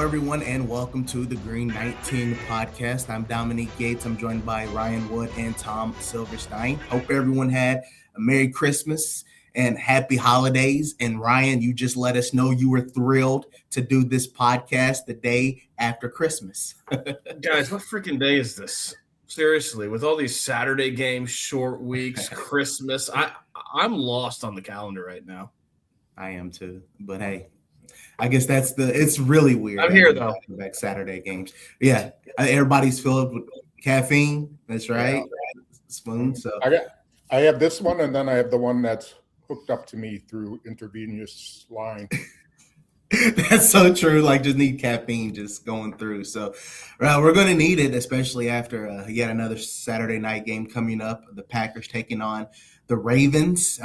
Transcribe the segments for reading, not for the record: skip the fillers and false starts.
everyone, and welcome to the Green 19 podcast. I'm Dominique Yates. I'm joined by Ryan Wood and Tom Silverstein. Hope everyone had a Merry Christmas and Happy Holidays. And Ryan, you just let us know you were thrilled to do this podcast the day after Christmas. Guys, what freaking day is this? Seriously, with all these Saturday games, short weeks, Christmas, I'm lost on the calendar right now. I am too, but hey, I guess it's really weird. I'm here though. Back Saturday games. Yeah. Everybody's filled with caffeine. That's right. Yeah. Spoon. So I have this one, and then I have the one that's hooked up to me through intravenous line. That's so true. Like, just need caffeine just going through. So we're going to need it, especially after yet another Saturday night game coming up. The Packers taking on the Ravens.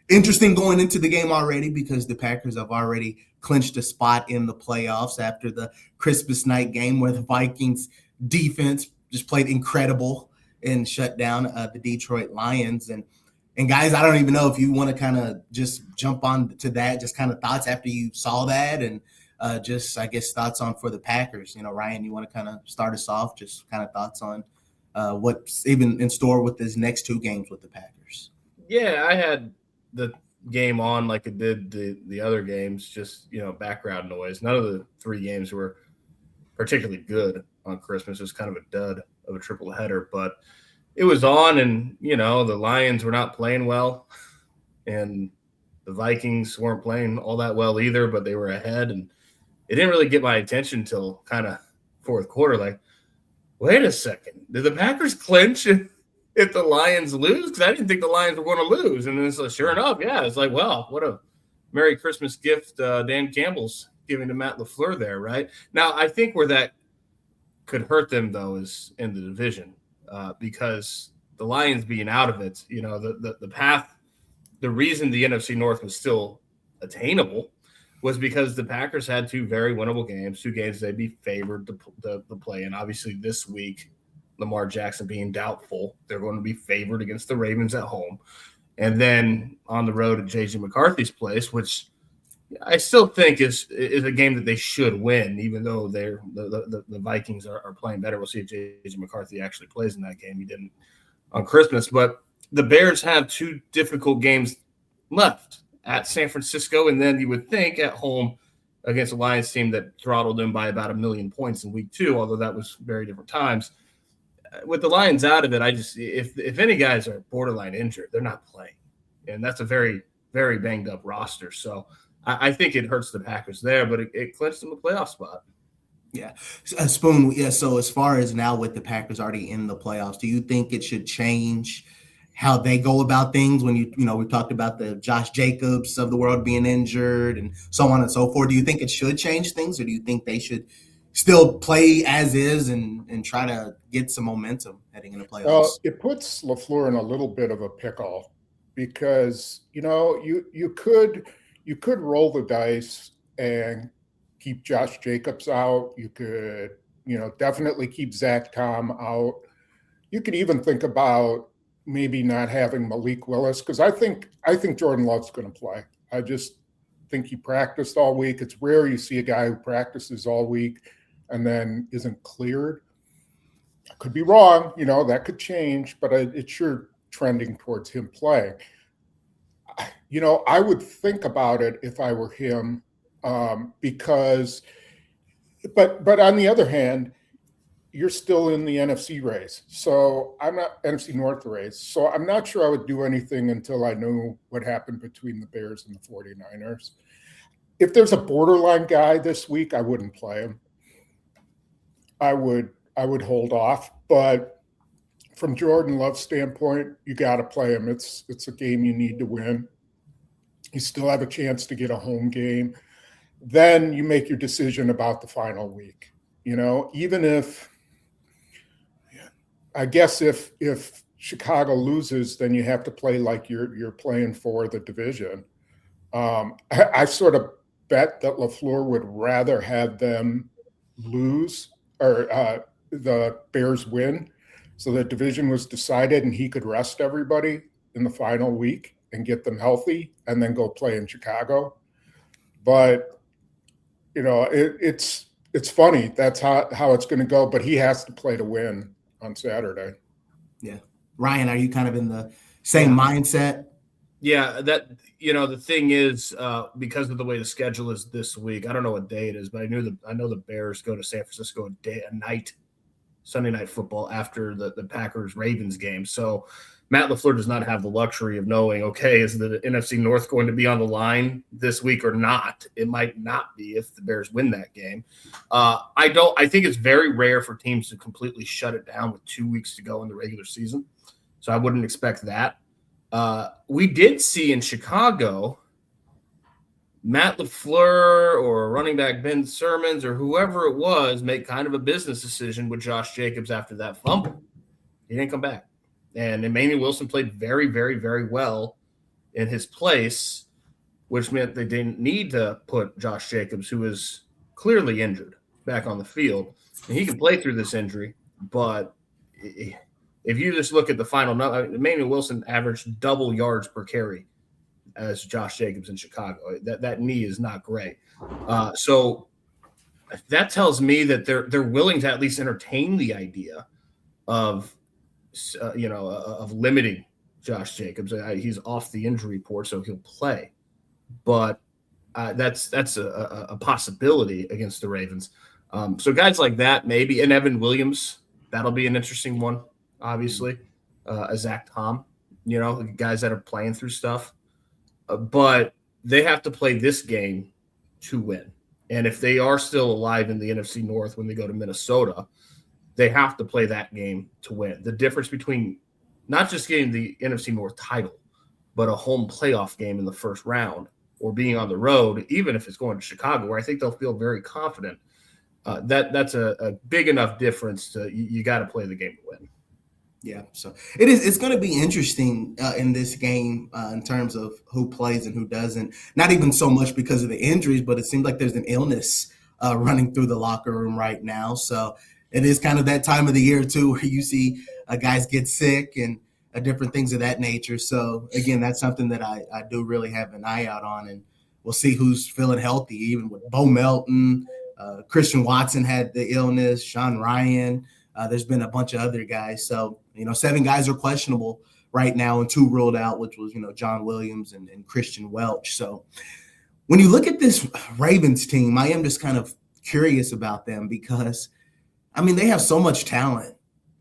Interesting going into the game already because the Packers have already clinched a spot in the playoffs after the Christmas night game where the Vikings defense just played incredible and shut down the Detroit Lions. And guys, I don't even know if you want to kind of just jump on to that, just kind of thoughts after you saw that and just, I guess, thoughts on for the Packers. You know, Ryan, you want to kind of start us off, just kind of thoughts on what's even in store with these next two games with the Packers. Yeah, I had the game on like it did the other games, just, you know, background noise. None of the three games were particularly good on Christmas. It was kind of a dud of a triple header, but it was on, and, you know, the Lions were not playing well, and the Vikings weren't playing all that well either, but they were ahead, and it didn't really get my attention until kind of fourth quarter. Like, wait a second, did the Packers clinch if the Lions lose? Because I didn't think the Lions were going to lose. And then it's like, sure enough, yeah, it's like, wow, what a Merry Christmas gift Dan Campbell's giving to Matt LaFleur there, right? Now, I think where that could hurt them, though, is in the division because the Lions being out of it, you know, the path, the reason the NFC North was still attainable was because the Packers had two very winnable games, two games they'd be favored to play in. Obviously, this week, Lamar Jackson being doubtful, they're going to be favored against the Ravens at home. And then on the road at J.J. McCarthy's place, which I still think is a game that they should win, even though the Vikings are playing better. We'll see if J.J. McCarthy actually plays in that game. He didn't on Christmas. But the Bears have two difficult games left at San Francisco, and then you would think at home against a Lions team that throttled them by about 1 million points in week 2, although that was very different times. With the Lions out of it, I just if any guys are borderline injured, they're not playing, and that's a very, very banged up roster. So I think it hurts the Packers there, but it clinched them a playoff spot. Yeah, Spoon. Yeah. So as far as now with the Packers already in the playoffs, do you think it should change how they go about things? When you know we talked about the Josh Jacobs of the world being injured and so on and so forth. Do you think it should change things, or do you think they should still play as is and try to get some momentum heading into playoffs? Well, it puts LaFleur in a little bit of a pickle because, you know, you could roll the dice and keep Josh Jacobs out. You could, you know, definitely keep Zach Tom out. You could even think about maybe not having Malik Willis, because I think Jordan Love's going to play. I just think he practiced all week. It's rare you see a guy who practices all week and then isn't cleared. I could be wrong, you know, that could change, but it's sure trending towards him playing. You know, I would think about it if I were him, because, but on the other hand, you're still in the NFC race. So I'm not NFC North race. So I'm not sure I would do anything until I know what happened between the Bears and the 49ers. If there's a borderline guy this week, I wouldn't play him. I would hold off, but from Jordan Love's standpoint, you got to play him. It's a game you need to win. You still have a chance to get a home game. Then you make your decision about the final week. You know, even if, I guess if Chicago loses, then you have to play like you're playing for the division. I sort of bet that LaFleur would rather have them lose or the Bears win, so the division was decided and he could rest everybody in the final week and get them healthy and then go play in Chicago. But, you know, it's it's funny. That's how it's going to go. But he has to play to win on Saturday. Yeah. Ryan, are you kind of in the same mindset? Yeah, that the thing is, because of the way the schedule is this week, I don't know what day it is, but I know the Bears go to San Francisco a night, Sunday night football after the Packers Ravens game. So Matt LaFleur does not have the luxury of knowing, okay, is the NFC North going to be on the line this week or not? It might not be if the Bears win that game. I think it's very rare for teams to completely shut it down with 2 weeks to go in the regular season. So I wouldn't expect that. We did see in Chicago Matt LaFleur or running back Ben Simmons or whoever it was make kind of a business decision with Josh Jacobs after that fumble. He didn't come back. And Emmanuel Wilson played very, very, very well in his place, which meant they didn't need to put Josh Jacobs, who is clearly injured, back on the field. And he can play through this injury, but if you just look at the final number, Emmanuel Wilson averaged double yards per carry as Josh Jacobs in Chicago. That knee is not great. So that tells me that they're willing to at least entertain the idea of of limiting Josh Jacobs. He's off the injury report, so he'll play. But that's a possibility against the Ravens. So guys like that, maybe, and Evan Williams, that'll be an interesting one, obviously. Zach Tom, guys that are playing through stuff. But they have to play this game to win. And if they are still alive in the NFC North when they go to Minnesota, they have to play that game to win. The difference between not just getting the NFC North title, but a home playoff game in the first round or being on the road, even if it's going to Chicago, where I think they'll feel very confident, that's a big enough difference to you got to play the game to win. Yeah, so it's going to be interesting in this game in terms of who plays and who doesn't. Not even so much because of the injuries, but it seems like there's an illness running through the locker room right now. So it is kind of that time of the year, too, where you see guys get sick and different things of that nature. So, again, that's something that I do really have an eye out on, and we'll see who's feeling healthy, even with Bo Melton. Christian Watson had the illness, Sean Ryan. There's been a bunch of other guys. So, 7 guys are questionable right now and 2 ruled out, which was, John Williams and Christian Welch. So when you look at this Ravens team, I am just kind of curious about them because, they have so much talent.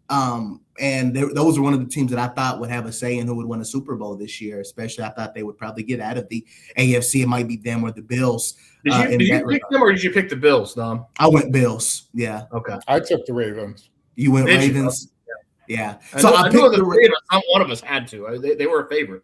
And those are one of the teams that I thought would have a say in who would win a Super Bowl this year, especially I thought they would probably get out of the AFC. It might be them or the Bills. Did you pick them or did you pick the Bills, Dom? I went Bills. Yeah. Okay. I took the Ravens. You went Ravens? Yeah. So I picked the Ravens. One of us had to. They were a favorite.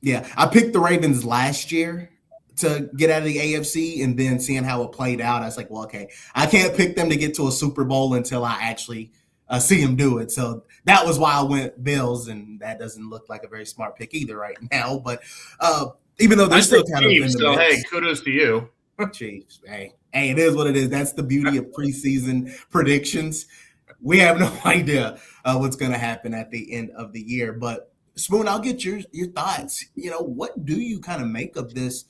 Yeah. I picked the Ravens last year to get out of the AFC, and then seeing how it played out, I was like, well, okay, I can't pick them to get to a Super Bowl until I actually see them do it. So that was why I went Bills, and that doesn't look like a very smart pick either right now. But even though they're still kind of in the so mix. Hey, kudos to you. Chiefs. Hey, it is what it is. That's the beauty of preseason predictions. We have no idea what's going to happen at the end of the year. But Spoon, I'll get your thoughts. What do you kind of make of this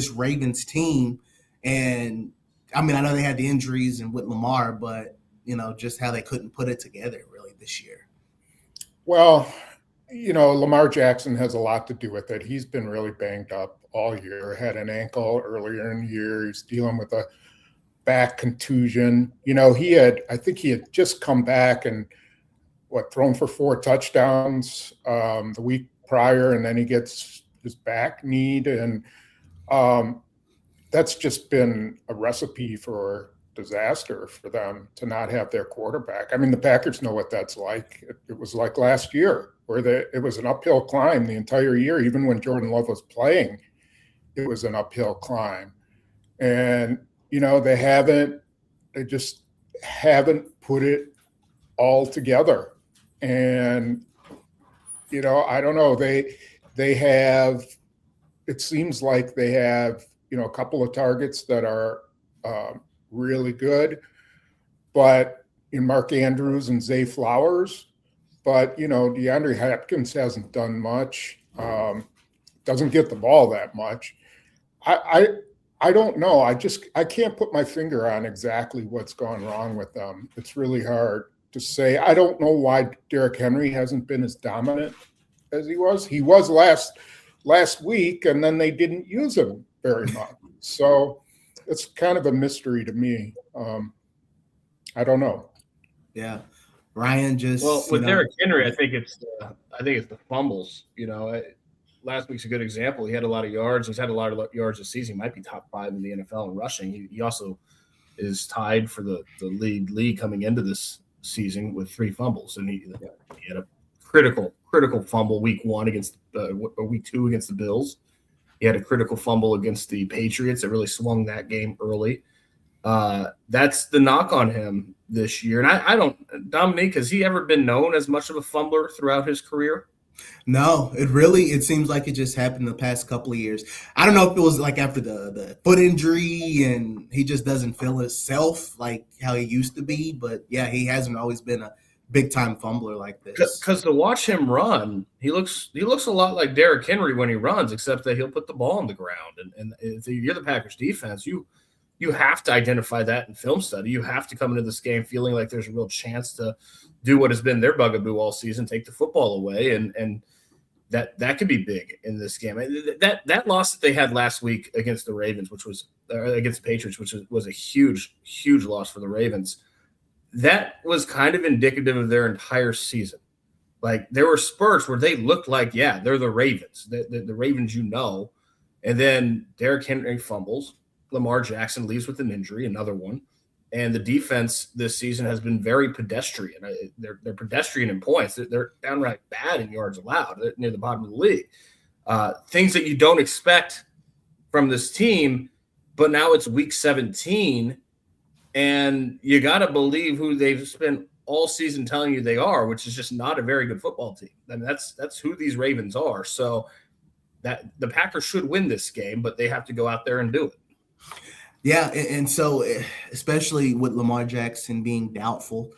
Ravens team? And I know they had the injuries and with Lamar, but just how they couldn't put it together really this year. Well, Lamar Jackson has a lot to do with it. He's been really banged up all year. Had an ankle earlier in the year. He's dealing with a back contusion. I think he had just come back and thrown for 4 touchdowns the week prior, and then he gets his back kneed, and that's just been a recipe for disaster for them to not have their quarterback. The Packers know what that's like. It was like last year where it was an uphill climb the entire year. Even when Jordan Love was playing, it was an uphill climb. And, they just haven't put it all together. And, I don't know, they have, it seems like they have, a couple of targets that are really good, but in Mark Andrews and Zay Flowers, but DeAndre Hopkins hasn't done much, doesn't get the ball that much. I don't know. I can't put my finger on exactly what's gone wrong with them. It's really hard to say. I don't know why Derrick Henry hasn't been as dominant as he was. He was last week, and then they didn't use him very much. So it's kind of a mystery to me. I don't know. Yeah, Ryan just with Derrick Henry, I think it's the fumbles. Last week's a good example. He had a lot of yards. He's had a lot of yards this season. He might be top 5 in the NFL in rushing. He also is tied for the lead coming into this season with 3 fumbles, and he had a critical fumble week 1 against week 2 against the Bills. He had a critical fumble against the Patriots that really swung that game early. That's the knock on him this year. And I don't, Dominique, has he ever been known as much of a fumbler throughout his career? No, it seems like it just happened the past couple of years. I don't know if it was like after the foot injury and he just doesn't feel himself like how he used to be. But yeah, he hasn't always been a big time fumbler like this. Because to watch him run, he looks a lot like Derrick Henry when he runs, except that he'll put the ball on the ground. And if you're the Packers defense, you have to identify that in film study. You have to come into this game feeling like there's a real chance to do what has been their bugaboo all season, take the football away, and that could be big in this game. That loss that they had last week against the Ravens, against the Patriots, which was a huge loss for the Ravens, that was kind of indicative of their entire season. Like there were spurts where they looked like, yeah, they're the Ravens, the Ravens, and then Derrick Henry fumbles. Lamar Jackson leaves with an injury, another one. And the defense this season has been very pedestrian. They're pedestrian in points. They're downright bad in yards allowed. They're near the bottom of the league. Things that you don't expect from this team, but now it's week 17, and you got to believe who they've spent all season telling you they are, which is just not a very good football team. I mean, that's who these Ravens are. So that the Packers should win this game, but they have to go out there and do it. Yeah, and so especially with Lamar Jackson being doubtful,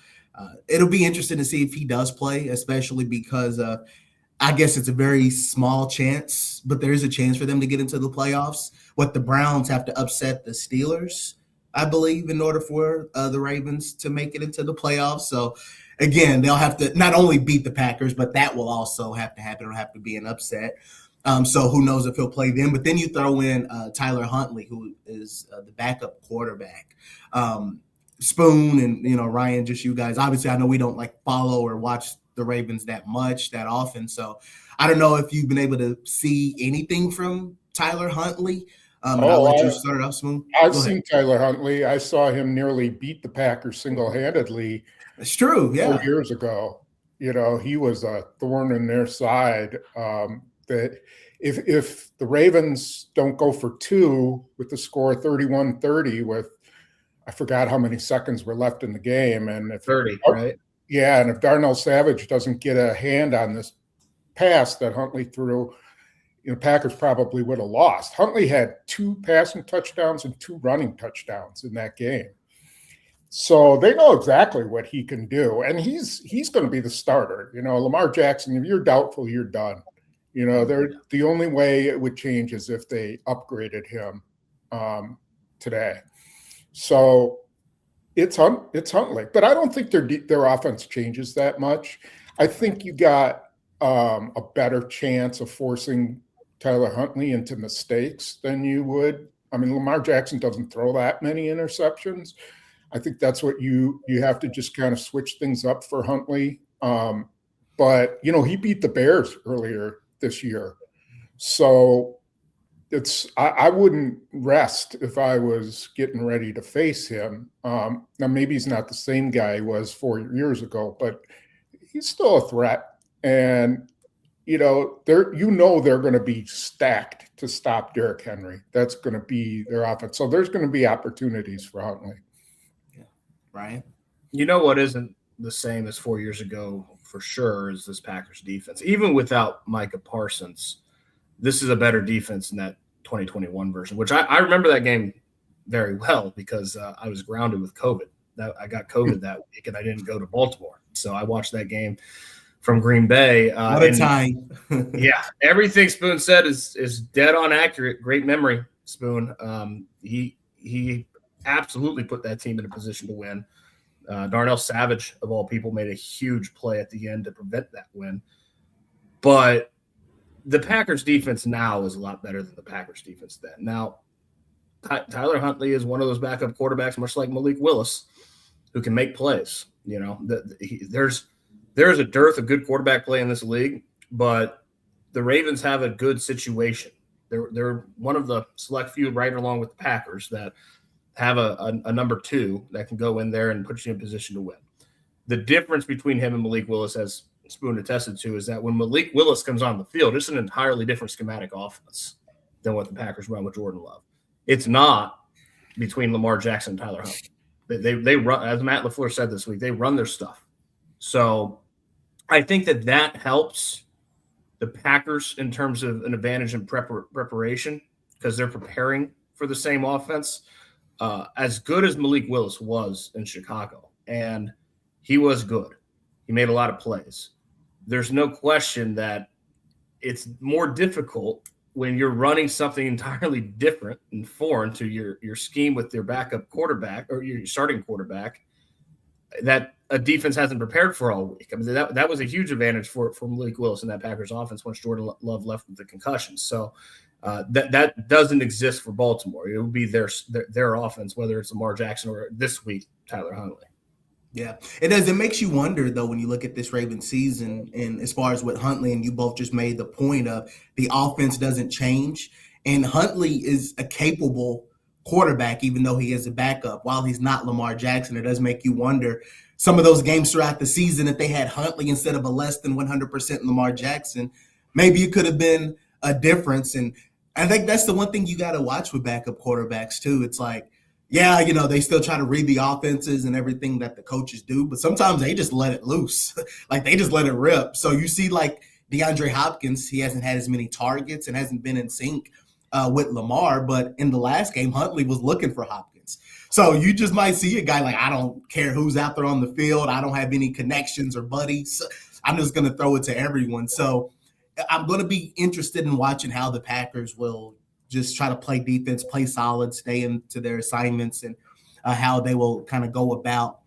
it'll be interesting to see if he does play, especially because I guess it's a very small chance, but there is a chance for them to get into the playoffs. What the Browns have to upset the Steelers, I believe, in order for the Ravens to make it into the playoffs. So, again, they'll have to not only beat the Packers, but that will also have to happen. It'll have to be an upset. So who knows if he'll play them. But then you throw in Tyler Huntley, who is the backup quarterback. Spoon and, Ryan, just you guys. Obviously, I know we don't follow or watch the Ravens that often. So I don't know if you've been able to see anything from Tyler Huntley. I'll let you start it off, Spoon. I've seen Tyler Huntley. I saw him nearly beat the Packers single-handedly. It's true, yeah. 4 years ago. He was a thorn in their side. That if the Ravens don't go for 2 with the score 31-30 with I forgot how many seconds were left in the game, and if 30, right? Yeah, and if Darnell Savage doesn't get a hand on this pass that Huntley threw, Packers probably would have lost. Huntley had 2 passing touchdowns and 2 running touchdowns in that game. So they know exactly what he can do, and he's going to be the starter. Lamar Jackson, if you're doubtful, you're done. The only way it would change is if they upgraded him today. So it's Huntley, but I don't think their offense changes that much. I think you got a better chance of forcing Tyler Huntley into mistakes than you would. I mean, Lamar Jackson doesn't throw that many interceptions. I think that's what you have to just kind of switch things up for Huntley. But he beat the Bears earlier this year. So I wouldn't rest if I was getting ready to face him. Now maybe he's not the same guy he was 4 years ago, but he's still a threat. And they're going to be stacked to stop Derrick Henry. That's going to be their offense. So there's going to be opportunities for Huntley. Yeah. Ryan? What isn't the same as 4 years ago for sure is this Packers defense. Even without Micah Parsons, this is a better defense than that 2021 version, which I remember that game very well because I was grounded with COVID. I got COVID that week and I didn't go to Baltimore. So I watched that game from Green Bay. What a time. Yeah, everything Spoon said is dead on accurate. Great memory Spoon. He absolutely put that team in a position to win. Darnell Savage, of all people, made a huge play at the end to prevent that win. But the Packers defense now is a lot better than the Packers defense then. Now, Tyler Huntley is one of those backup quarterbacks, much like Malik Willis, who can make plays. You know, there's a dearth of good quarterback play in this league, but the Ravens have a good situation. They're one of the select few, right along with the Packers, that have a number two that can go in there and put you in position to win. The difference between him and Malik Willis, as Spoon attested to, is that when Malik Willis comes on the field, it's an entirely different schematic offense than what the Packers run with Jordan Love. It's not between Lamar Jackson and Tyler Huntley. They run, as Matt LaFleur said this week, they run their stuff. So I think that helps the Packers in terms of an advantage in preparation, because they're preparing for the same offense. As good as Malik Willis was in Chicago, and he was good, he made a lot of plays. There's no question that it's more difficult when you're running something entirely different and foreign to your scheme with your backup quarterback or your starting quarterback that a defense hasn't prepared for all week. I mean, that was a huge advantage for Malik Willis in that Packers offense once Jordan Love left with the concussion. So that doesn't exist for Baltimore. It would be their offense, whether it's Lamar Jackson or this week Tyler Huntley. Yeah, it does. It makes you wonder, though, when you look at this Ravens season, and as far as what Huntley, and you both just made the point of, the offense doesn't change. And Huntley is a capable quarterback, even though he is a backup. While he's not Lamar Jackson, it does make you wonder some of those games throughout the season, if they had Huntley instead of a less than 100% Lamar Jackson, maybe it could have been a difference. And I think that's the one thing you got to watch with backup quarterbacks, too. It's like, yeah, you know, they still try to read the offenses and everything that the coaches do, but sometimes they just let it loose. Like, they just let it rip. So you see, like, DeAndre Hopkins, he hasn't had as many targets and hasn't been in sync with Lamar, but in the last game, Huntley was looking for Hopkins. So you just might see a guy like, I don't care who's out there on the field. I don't have any connections or buddies. I'm just going to throw it to everyone. So I'm going to be interested in watching how the Packers will just try to play defense, play solid, stay into their assignments, and how they will kind of go about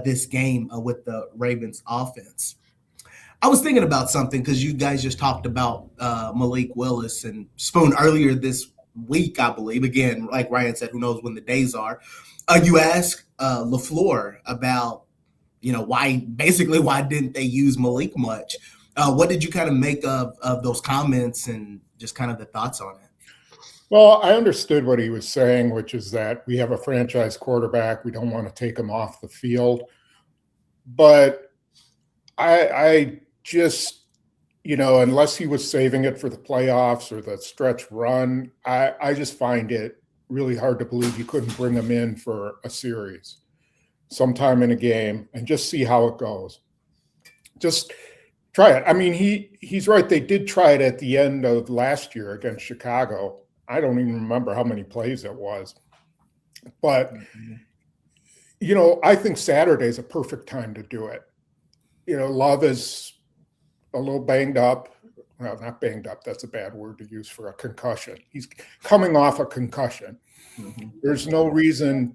this game with the Ravens offense. I was thinking about something because you guys just talked about Malik Willis and Spoon earlier this week, I believe. Again, like Ryan said, who knows when the days are. You asked LaFleur about, why didn't they use Malik much? What did you kind of make of those comments and just kind of the thoughts on it? Well, I understood what he was saying, which is that we have a franchise quarterback. We don't want to take him off the field. But I just, unless he was saving it for the playoffs or the stretch run, I just find it really hard to believe you couldn't bring him in for a series sometime in a game and just see how it goes. Just try it. I mean, he's right. They did try it at the end of last year against Chicago. I don't even remember how many plays it was. But, I think Saturday is a perfect time to do it. Love is a little banged up. Well, not banged up. That's a bad word to use for a concussion. He's coming off a concussion. Mm-hmm. There's no reason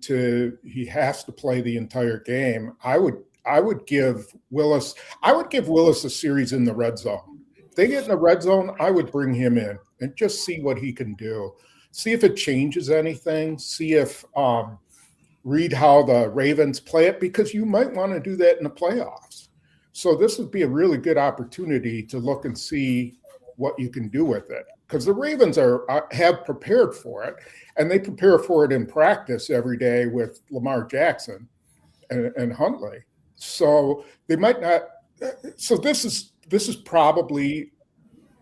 he has to play the entire game. I would give Willis a series in the red zone. If they get in the red zone, I would bring him in and just see what he can do. See if it changes anything. See if read how the Ravens play it, because you might want to do that in the playoffs. So this would be a really good opportunity to look and see what you can do with it, because the Ravens have prepared for it, and they prepare for it in practice every day with Lamar Jackson and Huntley. So they might not. So this is probably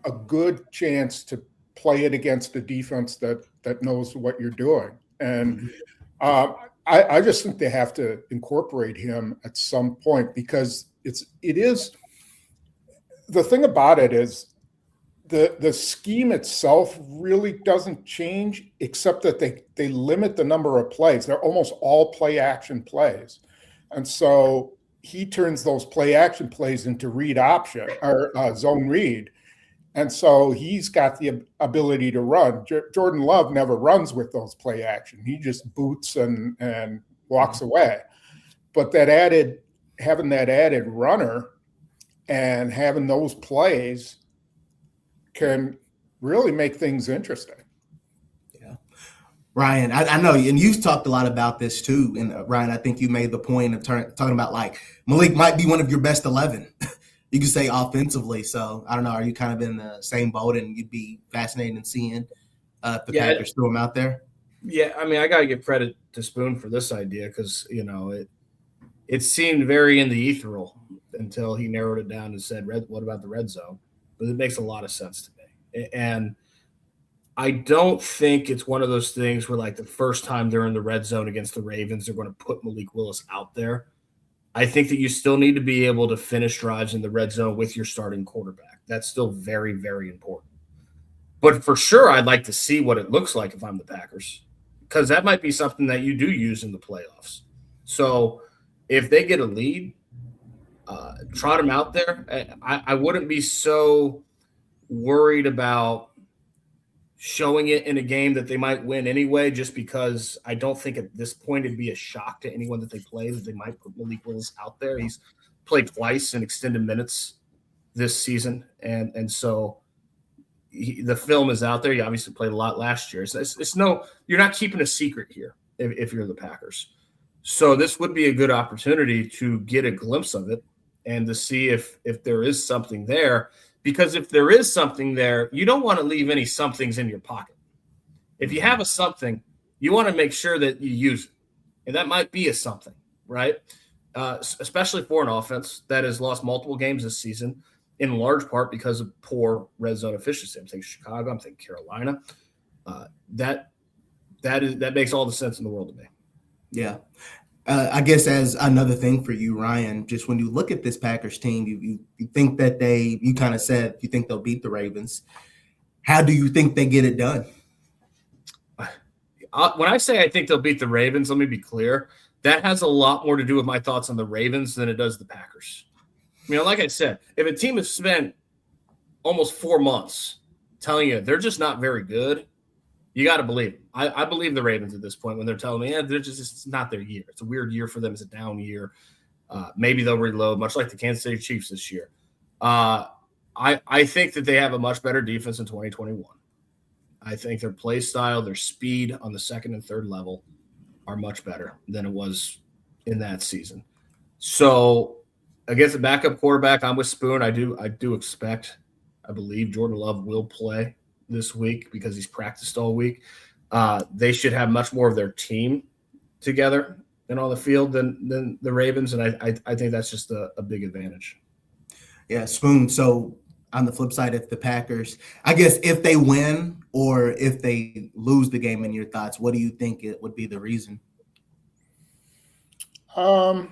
a good chance to play it against a defense that knows what you're doing. And I just think they have to incorporate him at some point, because it is the thing about it is the scheme itself really doesn't change, except that they limit the number of plays. They're almost all play action plays. And so he turns those play action plays into read option or zone read. And so he's got the ability to run. Jordan Love never runs with those play action. He just boots and walks away. But having that added runner and having those plays can really make things interesting. Yeah. Ryan, I know, and you've talked a lot about this too. And Ryan, I think you made the point of talking about like Malik might be one of your best 11. You could say offensively. So I don't know. Are you kind of in the same boat, and you'd be fascinated in seeing if the Packers threw him out there? Yeah, I mean, I got to give credit to Spoon for this idea because, it seemed very in the ethereal until he narrowed it down and said, what about the red zone? But it makes a lot of sense to me. And I don't think it's one of those things where, like, the first time they're in the red zone against the Ravens, they're going to put Malik Willis out there. I think that you still need to be able to finish drives in the red zone with your starting quarterback. That's still very, very important. But for sure, I'd like to see what it looks like if I'm the Packers, because that might be something that you do use in the playoffs. So if they get a lead, trot him out there. I wouldn't be so worried about showing it in a game that they might win anyway, just because I don't think at this point it'd be a shock to anyone that they play that they might put Malik Willis out there. He's played twice in extended minutes this season, and so the film is out there. He obviously played a lot last year. So you're not keeping a secret here if you're the Packers. So this would be a good opportunity to get a glimpse of it and to see if there is something there. Because if there is something there, you don't want to leave any somethings in your pocket. If you have a something, you want to make sure that you use it. And that might be a something, right? Especially for an offense that has lost multiple games this season, in large part because of poor red zone efficiency. I'm thinking Chicago, I'm thinking Carolina. That makes all the sense in the world to me. Yeah. I guess as another thing for you, Ryan, just when you look at this Packers team, you think that you kind of said you think they'll beat the Ravens. How do you think they get it done? When I say I think they'll beat the Ravens, let me be clear. That has a lot more to do with my thoughts on the Ravens than it does the Packers. Like I said, if a team has spent almost 4 months telling you they're just not very good, you got to believe them. I believe the Ravens at this point when they're telling me, it's not their year. It's a weird year for them. It's a down year. Maybe they'll reload, much like the Kansas City Chiefs this year. I think that they have a much better defense in 2021. I think their play style, their speed on the second and third level are much better than it was in that season. So against the backup quarterback, I'm with Spoon. I believe Jordan Love will play this week because he's practiced all week. They should have much more of their team together and on the field than the Ravens, and I think that's just a big advantage. Yeah, Spoon. So on the flip side, if the Packers, I guess if they win or if they lose the game, in your thoughts, what do you think it would be the reason? I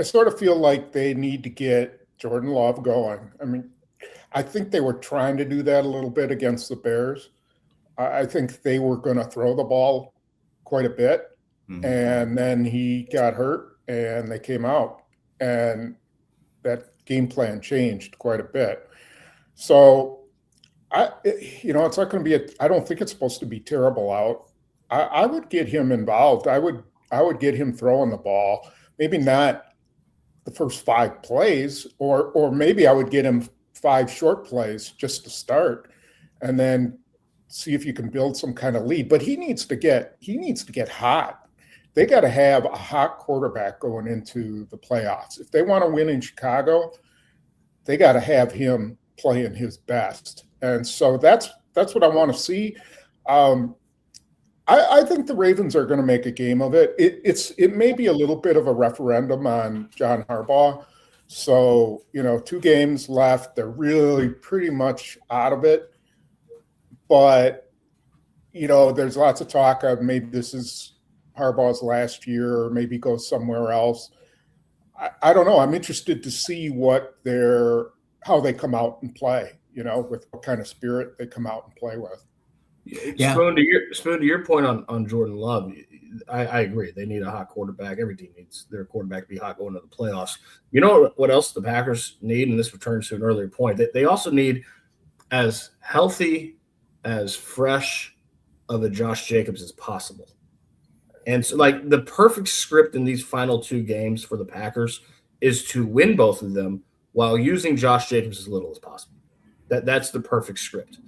sort of feel like they need to get Jordan Love going. I think they were trying to do that a little bit against the Bears. I think they were going to throw the ball quite a bit, and then he got hurt, and they came out, and that game plan changed quite a bit. So, it's not going to be I don't think it's supposed to be terrible out. I would get him involved. I would get him throwing the ball. Maybe not the first 5 plays, or maybe I would get him 5 short plays just to start, and then see if you can build some kind of lead. But he needs to get hot. They got to have a hot quarterback going into the playoffs. If they want to win in Chicago, they got to have him playing his best. And so that's what I want to see. I think the Ravens are going to make a game of it. It may be a little bit of a referendum on John Harbaugh. So, 2 games left. They're really pretty much out of it. But, there's lots of talk of maybe this is Harbaugh's last year or maybe go somewhere else. I don't know. I'm interested to see how they come out and play, with what kind of spirit they come out and play with. Yeah. Spoon, to your point on Jordan Love, I agree. They need a hot quarterback. Every team needs their quarterback to be hot going to the playoffs. You know what else the Packers need, and this returns to an earlier point, that they also need as healthy, as fresh of a Josh Jacobs as possible. And so, like, the perfect script in these final two games for the Packers is to win both of them while using Josh Jacobs as little as possible. That's the perfect script.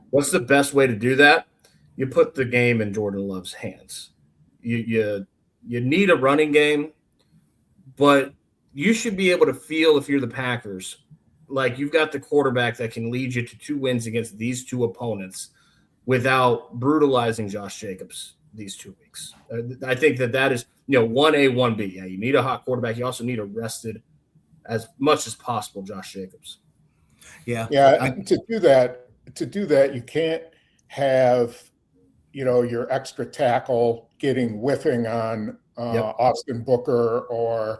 What's the best way to do that? You put the game in Jordan Love's hands. You need a running game, but you should be able to feel, if you're the Packers, like you've got the quarterback that can lead you to 2 wins against these two opponents without brutalizing Josh Jacobs these 2 weeks. I think that is, 1A, 1B. Yeah, you need a hot quarterback. You also need a rested, as much as possible, Josh Jacobs. Yeah. To do that, you can't have, your extra tackle whiffing on Austin Booker, or,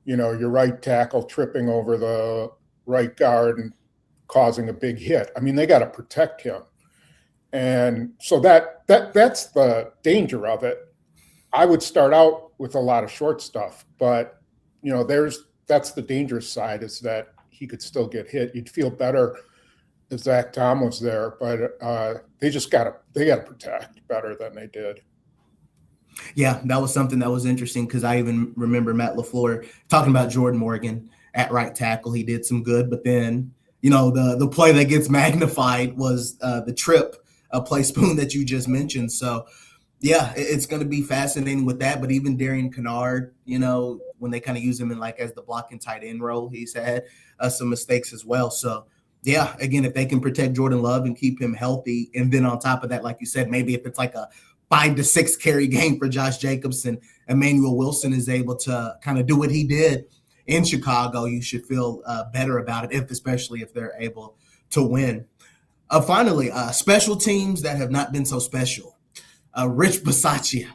your right tackle tripping over the right guard and causing a big hit. I mean, they got to protect him. And so that's the danger of it. I would start out with a lot of short stuff, but that's the dangerous side, is that he could still get hit. You'd feel better if Zach Tom was there, but they got to protect better than they did. Yeah, that was something that was interesting, because I even remember Matt LaFleur talking about Jordan Morgan at right tackle. He did some good, but then the play that gets magnified was the trip play spoon that you just mentioned. So yeah, it's going to be fascinating with that. But even Darian Kennard, when they kind of use him in as the blocking tight end role, he's had some mistakes as well. So yeah, again, if they can protect Jordan Love and keep him healthy, and then on top of that, like you said, maybe if it's like a 5 to 6 carry game for Josh Jacobs and Emmanuel Wilson is able to kind of do what he did in Chicago, you should feel better about it, especially if they're able to win. Finally, special teams that have not been so special. Rich Bisaccia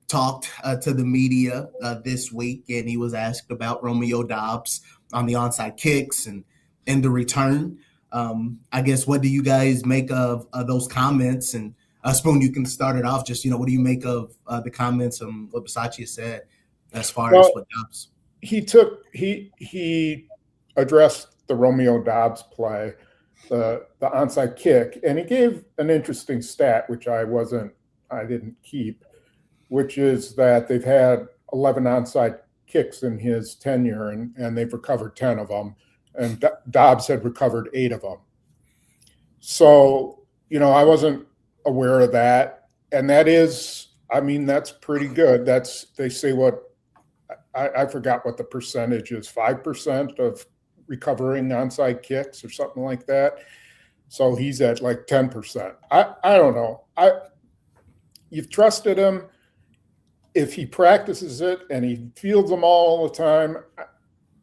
talked to the media this week, and he was asked about Romeo Doubs on the onside kicks and the return. I guess, what do you guys make of those comments? And Spoon, you can start it off. Just, what do you make of the comments and what Bisaccia said as far as what Doubs? He addressed the Romeo Doubs play, the onside kick, and he gave an interesting stat, which I didn't keep, which is that they've had 11 onside kicks in his tenure, and they've recovered 10 of them, and Doubs had recovered 8 of them. So, I wasn't aware of that, and that's pretty good. They say I forgot what the percentage is, 5% of recovering onside kicks or something like that. So he's at 10%. I don't know. You've trusted him. If he practices it and he fields them all the time,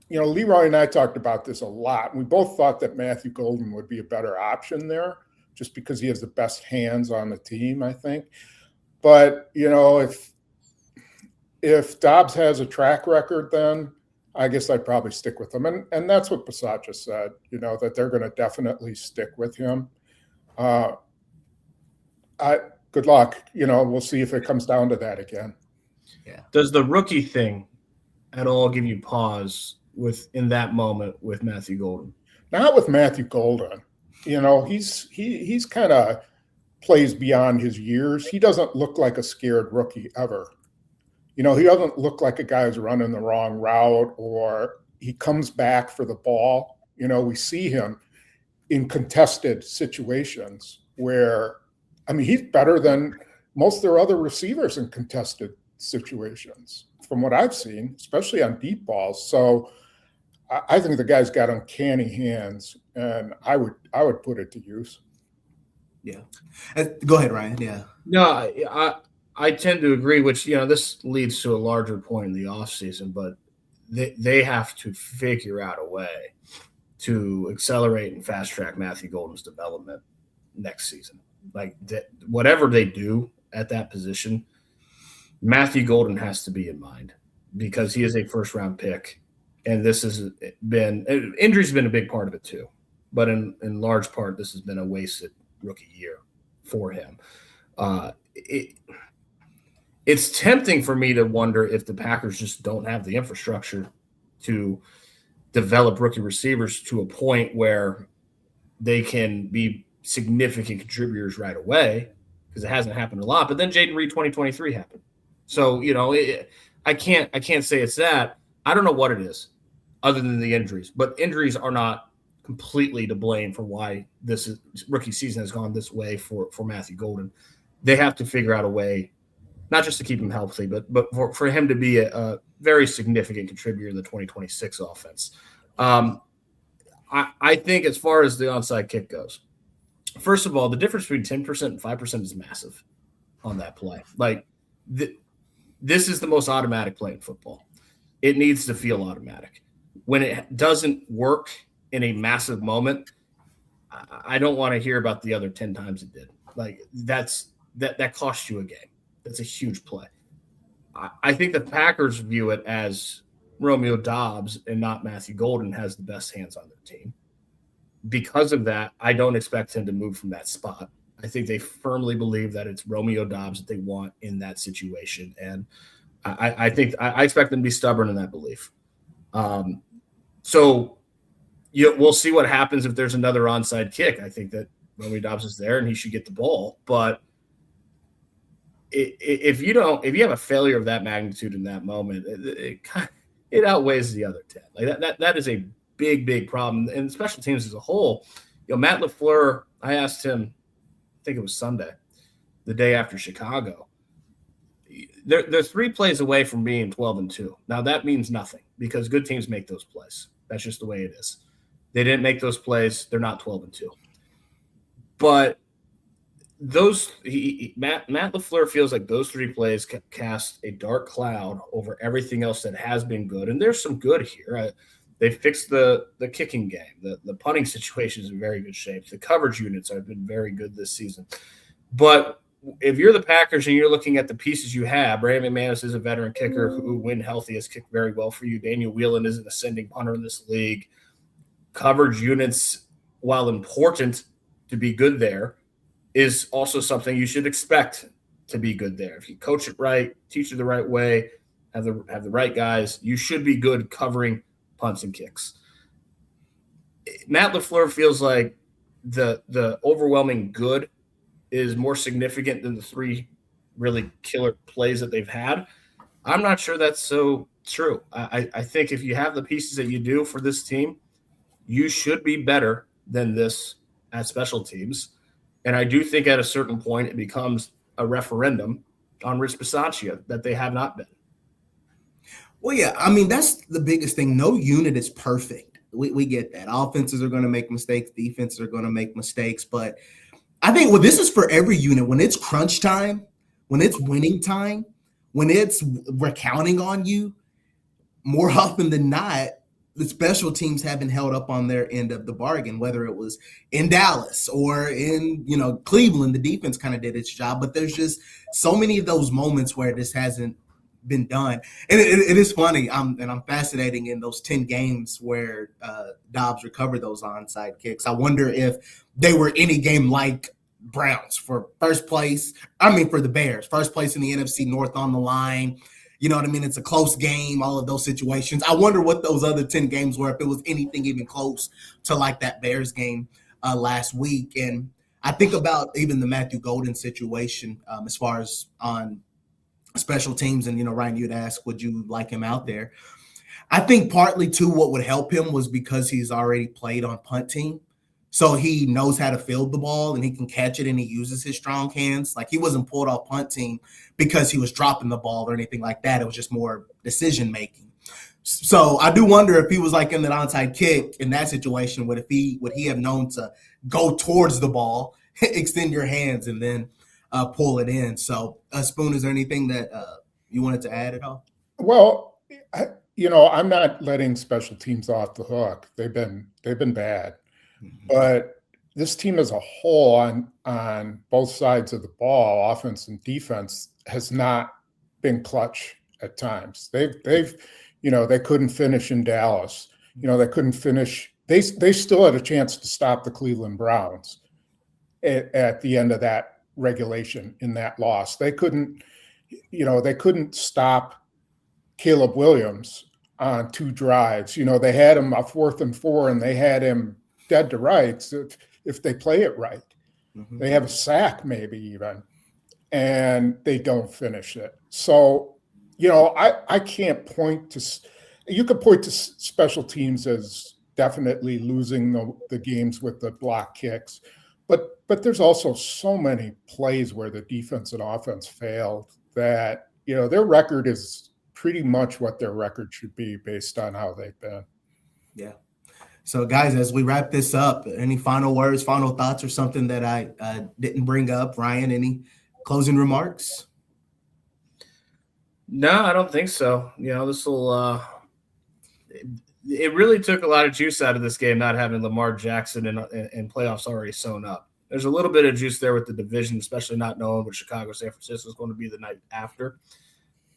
Leroy and I talked about this a lot. We both thought that Matthew Golden would be a better option there, just because he has the best hands on the team, I think. But, if Doubs has a track record, then I guess I'd probably stick with him. And that's what Bisaccia said, that they're going to definitely stick with him. Good luck. We'll see if it comes down to that again. Yeah. Does the rookie thing at all give you pause in that moment with Matthew Golden? Not with Matthew Golden. He's kind of plays beyond his years. He doesn't look like a scared rookie ever. He doesn't look like a guy who's running the wrong route, or he comes back for the ball. We see him in contested situations where, he's better than most of their other receivers in contested situations, from what I've seen, especially on deep balls. So I think the guy's got uncanny hands, and I would put it to use. Yeah. Go ahead, Ryan. Yeah. No, I tend to agree, which, this leads to a larger point in the offseason, but they have to figure out a way to accelerate and fast track Matthew Golden's development next season. Whatever they do at that position, Matthew Golden has to be in mind, because he is a first-round pick, and this has been – injuries have been a big part of it too, but in large part this has been a wasted rookie year for him. it's tempting for me to wonder if the Packers just don't have the infrastructure to develop rookie receivers to a point where they can be significant contributors right away, because it hasn't happened a lot. But then Jaden Reed 2023 happened. So, I can't say it's that. I don't know what it is other than the injuries, but injuries are not completely to blame for why this rookie season has gone this way for Matthew Golden. They have to figure out a way, not just to keep him healthy, but for him to be a very significant contributor in the 2026 offense. I think as far as the onside kick goes, first of all, the difference between 10% and 5% is massive on that play. Like, this is the most automatic play in football. It needs to feel automatic. When it doesn't work in a massive moment, I don't want to hear about the other 10 times it did. Like, that cost you a game. That's a huge play. I think the Packers view it as Romeo Doubs and not Matthew Golden has the best hands on their team. Because of that, I don't expect him to move from that spot. I think they firmly believe that it's Romeo Doubs that they want in that situation. And I think I expect them to be stubborn in that belief. So we'll see what happens if there's another onside kick. I think that Romeo Doubs is there and he should get the ball. But if you have a failure of that magnitude in that moment, it outweighs the other 10. Like that is a big problem. And special teams as a whole, Matt LaFleur, I asked him, I think it was Sunday, the day after Chicago. They're 3 plays away from being 12-2. Now that means nothing because good teams make those plays. That's just the way it is. They didn't make those plays. They're not 12-2. But Matt LaFleur feels like those 3 plays cast a dark cloud over everything else that has been good. And there's some good here. They fixed the kicking game. The punting situation is in very good shape. The coverage units have been very good this season. But if you're the Packers and you're looking at the pieces you have, Brandon McManus is a veteran kicker who, when healthy, has kicked very well for you. Daniel Whelan is an ascending punter in this league. Coverage units, while important to be good there, is also something you should expect to be good there. If you coach it right, teach it the right way, have the right guys, you should be good covering punts and kicks. Matt LaFleur feels like the overwhelming good is more significant than the 3 really killer plays that they've had. I'm not sure that's so true. I think if you have the pieces that you do for this team, you should be better than this at special teams. And I do think at a certain point it becomes a referendum on Rich Bisaccia that they have not been. Well, yeah, I mean, that's the biggest thing. No unit is perfect. We get that. Offenses are going to make mistakes. Defenses are going to make mistakes. But I think, this is for every unit. When it's crunch time, when it's winning time, when we're counting on you, more often than not, the special teams have been held up on their end of the bargain, whether it was in Dallas or in, Cleveland. The defense kind of did its job, but there's just so many of those moments where this hasn't been done. And it is funny. I'm fascinating in those 10 games where Doubs recovered those onside kicks. I wonder if they were any game like Browns for first place. For the Bears, first place in the NFC North on the line. You know what I mean? It's a close game, all of those situations. I wonder what those other 10 games were, if it was anything even close to like that Bears game last week. And I think about even the Matthew Golden situation as far as on special teams. And, Ryan, you'd ask, would you like him out there? I think partly, too, what would help him was because he's already played on punt team. So he knows how to field the ball and he can catch it and he uses his strong hands. Like, he wasn't pulled off punt team because he was dropping the ball or anything like that. It was just more decision making. So I do wonder if he was like in that onside kick in that situation, would he have known to go towards the ball, extend your hands, and then pull it in? So, Spoon, is there anything that you wanted to add at all? Well, I'm not letting special teams off the hook. They've been bad. But this team as a whole on both sides of the ball, offense and defense, has not been clutch at times. They couldn't finish in Dallas. They couldn't finish. They still had a chance to stop the Cleveland Browns at the end of that regulation in that loss. They couldn't, they couldn't stop Caleb Williams on 2 drives. They had him a 4th and 4, and they had him dead to rights if they play it right. Mm-hmm. They have a sack maybe even, and they don't finish it. So, I can't point to – you could point to special teams as definitely losing the games with the block kicks. But there's also so many plays where the defense and offense failed that, their record is pretty much what their record should be based on how they've been. Yeah. So, guys, as we wrap this up, any final words, final thoughts, or something that I didn't bring up? Ryan, any closing remarks? No, I don't think so. This will it really took a lot of juice out of this game not having Lamar Jackson and playoffs already sewn up. There's a little bit of juice there with the division, especially not knowing what Chicago, San Francisco is going to be the night after.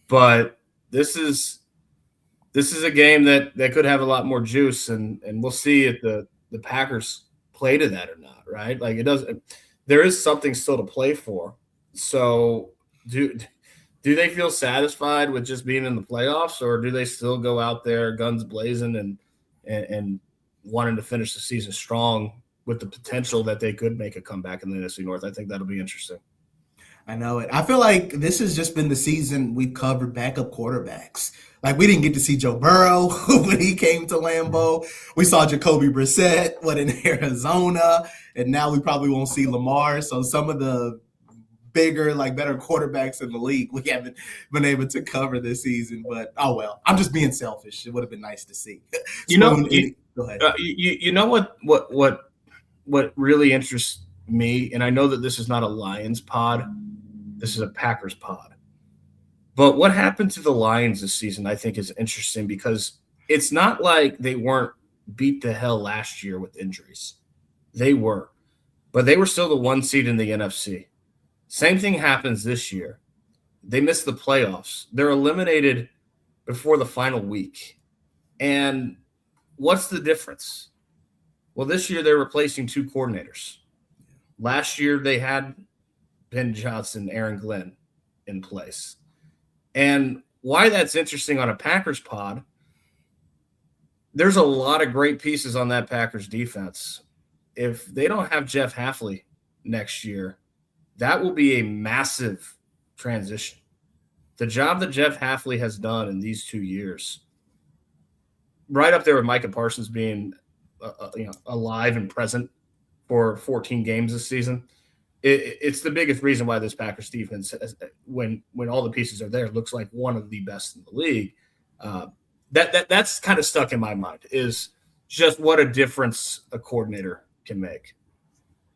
But this is a game that could have a lot more juice, and we'll see if the Packers play to that or not, right? Like, there is something still to play for. So do they feel satisfied with just being in the playoffs, or do they still go out there guns blazing and wanting to finish the season strong with the potential that they could make a comeback in the NFC North? I think that'll be interesting. I know it. I feel like this has just been the season we've covered backup quarterbacks. Like, we didn't get to see Joe Burrow when he came to Lambeau. We saw Jacoby Brissett, in Arizona, and now we probably won't see Lamar. So some of the bigger, better quarterbacks in the league we haven't been able to cover this season. But, oh well. I'm just being selfish. It would have been nice to see. Go ahead. You know what really interests me, and I know that this is not a Lions pod, this is a Packers pod. But what happened to the Lions this season, I think, is interesting because it's not like they weren't beat to hell last year with injuries. They were. But they were still the 1 seed in the NFC. Same thing happens this year. They miss the playoffs. They're eliminated before the final week. And what's the difference? Well, this year they're replacing 2 coordinators. Last year they had Ben Johnson, Aaron Glenn in place. And why that's interesting on a Packers pod, there's a lot of great pieces on that Packers defense. If they don't have Jeff Hafley next year, that will be a massive transition. The job that Jeff Hafley has done in these 2 years, right up there with Micah Parsons being alive and present for 14 games this season, it's the biggest reason why this Packers defense, when all the pieces are there, looks like one of the best in the league. That's kind of stuck in my mind, is just what a difference a coordinator can make.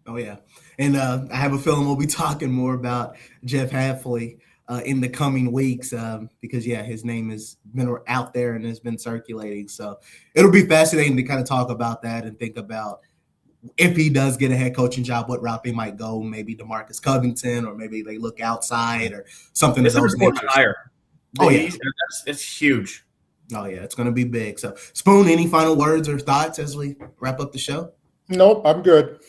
Oh, yeah. And I have a feeling we'll be talking more about Jeff Hafley in the coming weeks because, his name has been out there and has been circulating. So it'll be fascinating to kind of talk about that and think about if he does get a head coaching job, what route they might go, maybe DeMarcus Covington, or maybe they look outside or something. It's higher. Oh, yeah. It's huge. Oh, yeah. It's going to be big. So, Spoon, any final words or thoughts as we wrap up the show? Nope, I'm good.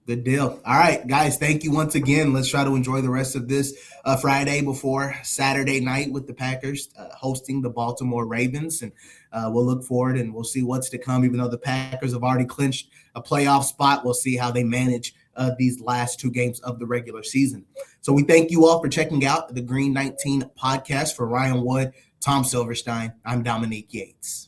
Good deal. All right, guys, thank you once again. Let's try to enjoy the rest of this Friday before Saturday night with the Packers hosting the Baltimore Ravens. And we'll look forward and we'll see what's to come. Even though the Packers have already clinched a playoff spot, we'll see how they manage these last 2 games of the regular season. So we thank you all for checking out the Green 19 podcast. For Ryan Wood, Tom Silverstein, I'm Dominique Yates.